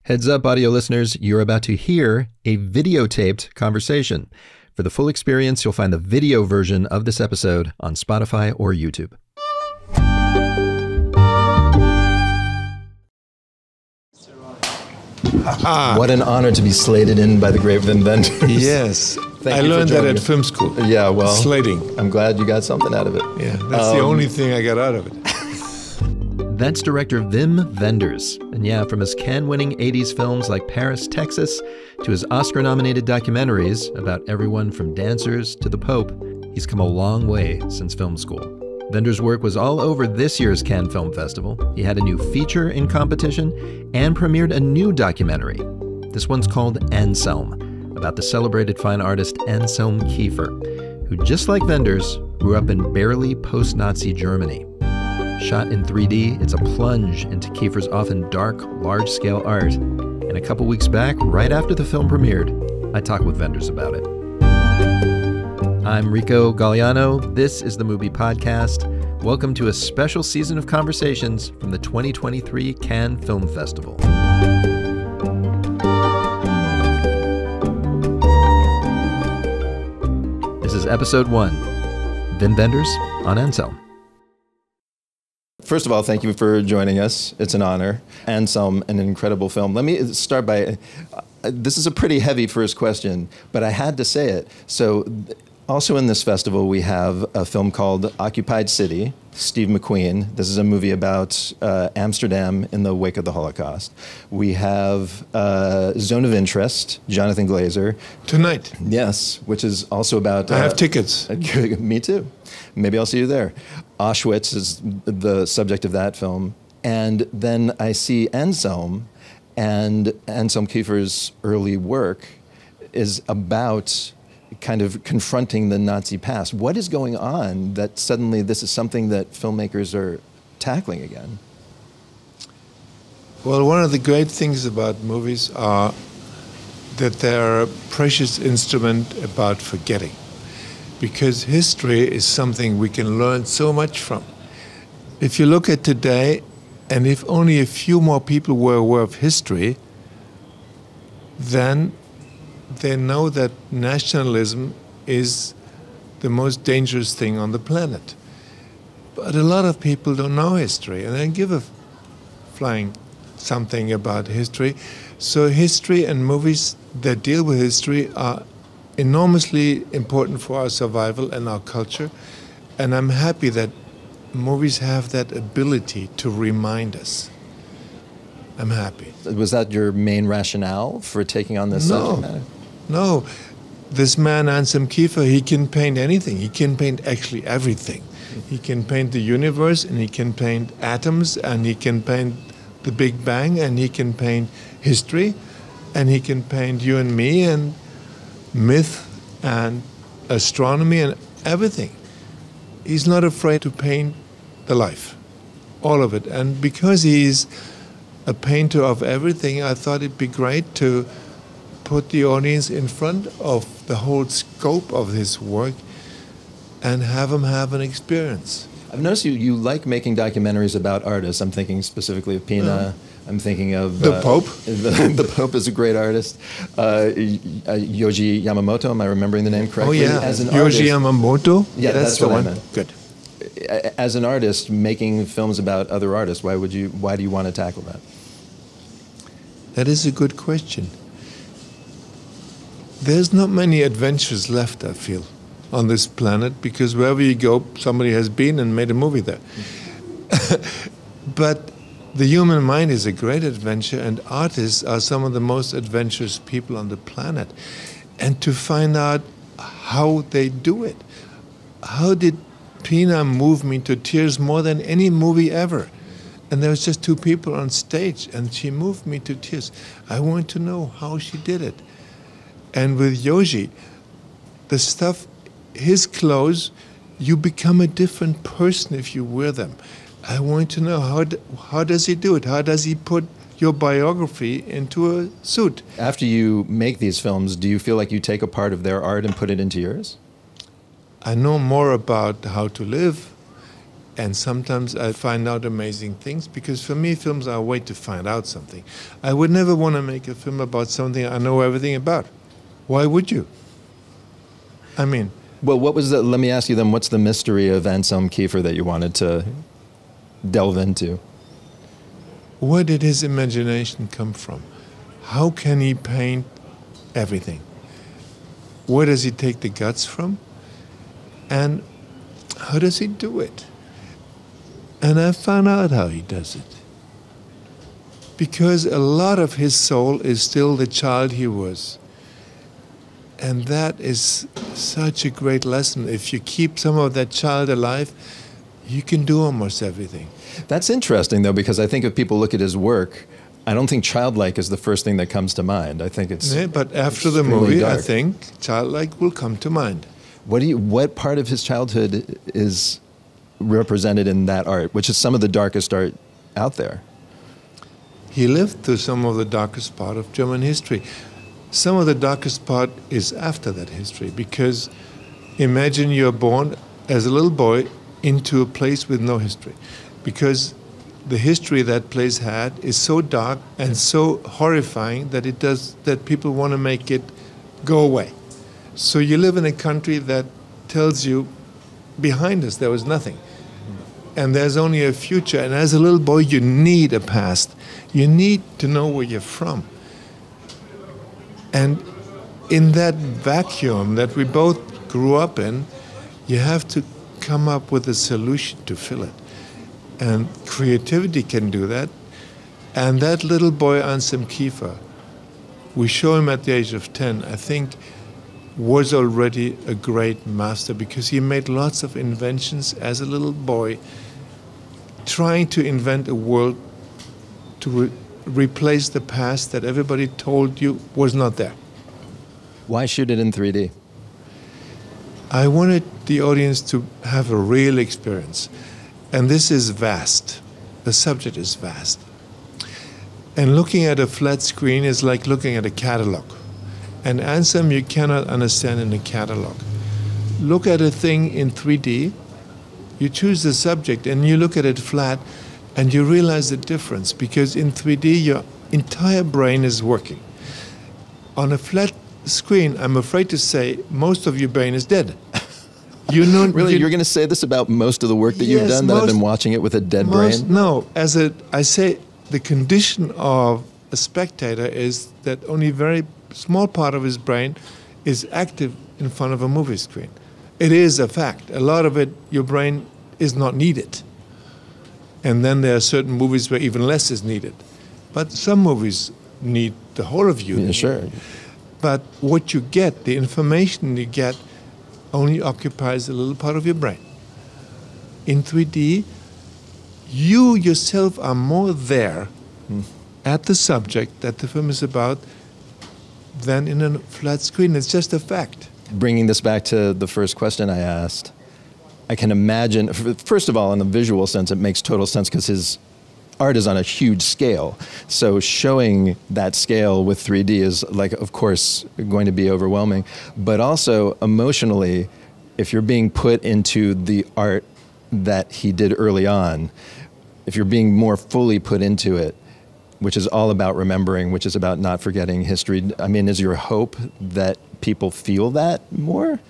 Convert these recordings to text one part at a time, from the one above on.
Heads up, audio listeners, you're about to hear a videotaped conversation. For the full experience, you'll find the video version of this episode on Spotify or YouTube. What an honor to be slated in by the great Wim Wenders. Yes. I learned that at film school. Yeah, well, slating. I'm glad you got something out of it. Yeah, that's the only thing I got out of it. That's director Wim Wenders. And yeah, from his Cannes-winning 80s films like Paris, Texas, to his Oscar-nominated documentaries about everyone from dancers to the Pope, he's come a long way since film school. Wenders' work was all over this year's Cannes Film Festival. He had a new feature in competition and premiered a new documentary. This one's called Anselm, about the celebrated fine artist Anselm Kiefer, who, just like Wenders, grew up in barely post-Nazi Germany. Shot in 3D, it's a plunge into Kiefer's often dark, large-scale art. And a couple weeks back, right after the film premiered, I talked with Wenders about it. I'm Rico Galliano. This is the MUBI podcast. Welcome to a special season of conversations from the 2023 Cannes Film Festival. This is episode 1, Wim Wenders on Anselm. First of all, thank you for joining us. It's an honor. Anselm, an incredible film. Let me start by, this is a pretty heavy first question, but I had to say it. So also in this festival, we have a film called Occupied City, Steve McQueen. This is a movie about Amsterdam in the wake of the Holocaust. We have Zone of Interest, Jonathan Glazer. Tonight. Yes, which is also about... I have tickets. Me too. Maybe I'll see you there. Auschwitz is the subject of that film. And then I see Anselm, and Anselm Kiefer's early work is about kind of confronting the Nazi past. What is going on that suddenly this is something that filmmakers are tackling again? Well, one of the great things about movies are that they're a precious instrument about forgetting. Because history is something we can learn so much from. If you look at today, and if only a few more people were aware of history, then they know that nationalism is the most dangerous thing on the planet. But a lot of people don't know history, and they give a flying something about history. So history and movies that deal with history are enormously important for our survival and our culture, and I'm happy that movies have that ability to remind us. I'm happy. Was that your main rationale for taking on this subject matter? No. This man, Anselm Kiefer, he can paint anything. He can paint actually everything. He can paint the universe, and he can paint atoms, and he can paint the Big Bang, and he can paint history, and he can paint you and me, and myth and astronomy and everything. He's not afraid to paint the life, all of it. And because he's a painter of everything, I thought it'd be great to put the audience in front of the whole scope of his work and have them have an experience. I've noticed you like making documentaries about artists. I'm thinking specifically of Pina. I'm thinking of... The Pope. The Pope is a great artist. Yoji Yamamoto, am I remembering the name correctly? Oh, yeah. As an Yoji artist, Yamamoto? Yeah, that's the one. Good. As an artist, making films about other artists, why do you want to tackle that? That is a good question. There's not many adventures left, I feel, on this planet, because wherever you go, somebody has been and made a movie there. But the human mind is a great adventure, and artists are some of the most adventurous people on the planet. And to find out how they do it. How did Pina move me to tears more than any movie ever? And there was just two people on stage, and she moved me to tears. I want to know how she did it. And with Yoji, the stuff, his clothes, you become a different person if you wear them. I want to know, how does he do it? How does he put your biography into a suit? After you make these films, do you feel like you take a part of their art and put it into yours? I know more about how to live And sometimes I find out amazing things, because for me, films are a way to find out something. I would never want to make a film about something I know everything about. Why would you? I mean... Well, let me ask you then, what's the mystery of Anselm Kiefer that you wanted to delve into? Where did his imagination come from? How can he paint everything? Where does he take the guts from? And how does he do it? And I found out how he does it. Because a lot of his soul is still the child he was. And that is such a great lesson. If you keep some of that child alive, you can do almost everything. That's interesting, though, because I think if people look at his work, I don't think childlike is the first thing that comes to mind. I think it's... Yeah, but after the movie, dark. I think childlike will come to mind. What part of his childhood is represented in that art, which is some of the darkest art out there? He lived through some of the darkest part of German history. Some of the darkest part is after that history, because imagine you're born as a little boy into a place with no history, because the history that place had is so dark and so horrifying that people want to make it go away. So you live in a country that tells you, behind us there was nothing, and there's only a future. And as a little boy, you need a past. You need to know where you're from. And in that vacuum that we both grew up in, you have to come up with a solution to fill it. And creativity can do that. And that little boy, Anselm Kiefer, we show him at the age of 10, I think, was already a great master, because he made lots of inventions as a little boy, trying to invent a world to replace the past that everybody told you was not there. Why shoot it in 3D? I wanted the audience to have a real experience. And this is vast. The subject is vast. And looking at a flat screen is like looking at a catalog. And Anselm you cannot understand in a catalog. Look at a thing in 3D, you choose the subject and you look at it flat, and you realize the difference, because in 3D your entire brain is working. On a flat screen, I'm afraid to say, most of your brain is dead. Really, you're going to say this about most of the work that you've done, that I've been watching it with a dead brain? No, I say the condition of a spectator is that only a very small part of his brain is active in front of a movie screen. It is a fact. A lot of it, your brain is not needed. And then there are certain movies where even less is needed. But some movies need the whole of you. Yeah, sure. But what you get, the information you get, only occupies a little part of your brain. In 3D, you yourself are more there at the subject that the film is about than in a flat screen. It's just a fact. Bringing this back to the first question I asked, I can imagine, first of all, in the visual sense, it makes total sense because his art is on a huge scale. So showing that scale with 3D is, like, of course, going to be overwhelming. But also, emotionally, if you're being put into the art that he did early on, if you're being more fully put into it, which is all about remembering, which is about not forgetting history, I mean, is your hope that people feel that more?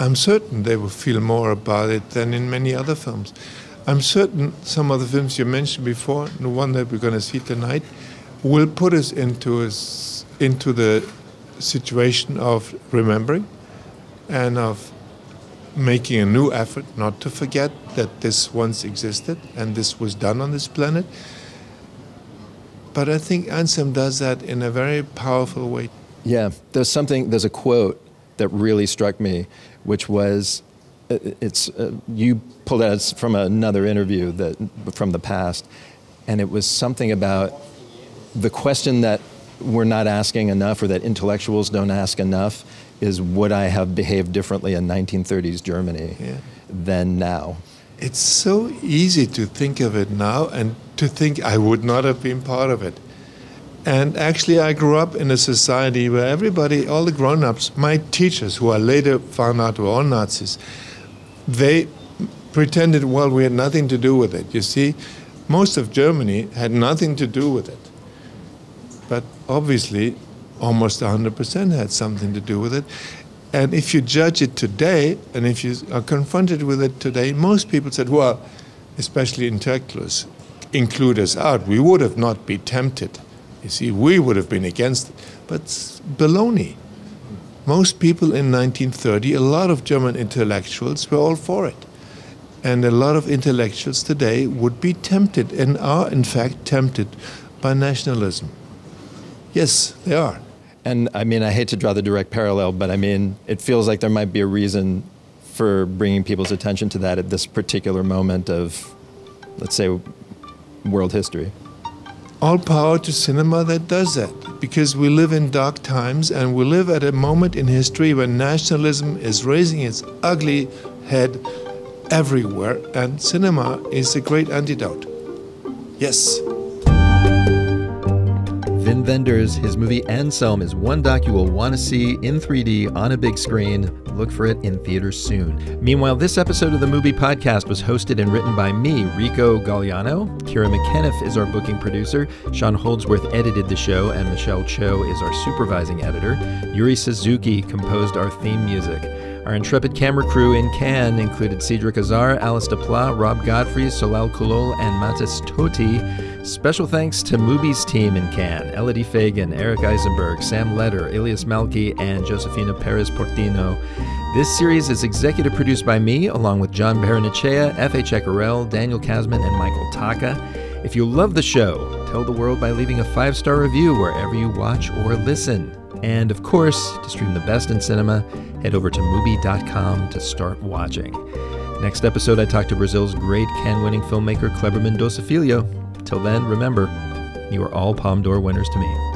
I'm certain they will feel more about it than in many other films. I'm certain some of the films you mentioned before, the one that we're going to see tonight, will put us into the situation of remembering and of making a new effort not to forget that this once existed and this was done on this planet. But I think Anselm does that in a very powerful way. Yeah, there's a quote that really struck me, which was, you pulled out from another interview from the past, and it was something about the question that we're not asking enough, or that intellectuals don't ask enough, is would I have behaved differently in 1930s Germany than now? It's so easy to think of it now and to think I would not have been part of it. And actually I grew up in a society where everybody, all the grown-ups, my teachers, who I later found out were all Nazis, they pretended, well, we had nothing to do with it. You see, most of Germany had nothing to do with it. But obviously, almost 100% had something to do with it. And if you judge it today, and if you are confronted with it today, most people said, well, especially intellectuals, include us out. We would have not been tempted. You see, we would have been against it. But it's baloney. Most people in 1930, a lot of German intellectuals were all for it. And a lot of intellectuals today would be tempted and are, in fact, tempted by nationalism. Yes, they are. And I mean, I hate to draw the direct parallel, but I mean, it feels like there might be a reason for bringing people's attention to that at this particular moment of, let's say, world history. All power to cinema that does that, because we live in dark times and we live at a moment in history when nationalism is raising its ugly head everywhere, and cinema is a great antidote. Yes. Wim Wenders, his movie Anselm is one doc you will want to see in 3D on a big screen. Look for it in theaters soon. Meanwhile, this episode of the MUBI podcast was hosted and written by me, Rico Galliano. Kira McKenniff is our booking producer. Sean Holdsworth edited the show, and Michelle Cho is our supervising editor. Yuri Suzuki composed our theme music. Our intrepid camera crew in Cannes included Cedric Azar, Alice Deplat, Rob Godfrey, Solal Kulol, and Matis Toti. Special thanks to MUBI's team in Cannes, Elodie Fagan, Eric Eisenberg, Sam Leder, Elias Malki, and Josefina Perez Portino. This series is executive produced by me, along with John Baranachea, F.A. Checarel, Daniel Kasman, and Michael Taka. If you love the show, tell the world by leaving a 5-star review wherever you watch or listen. And of course, to stream the best in cinema, head over to MUBI.com to start watching. Next episode, I talk to Brazil's great Cannes-winning filmmaker Kleberman Doce Filho. Till then, remember, you are all Palme d'Or winners to me.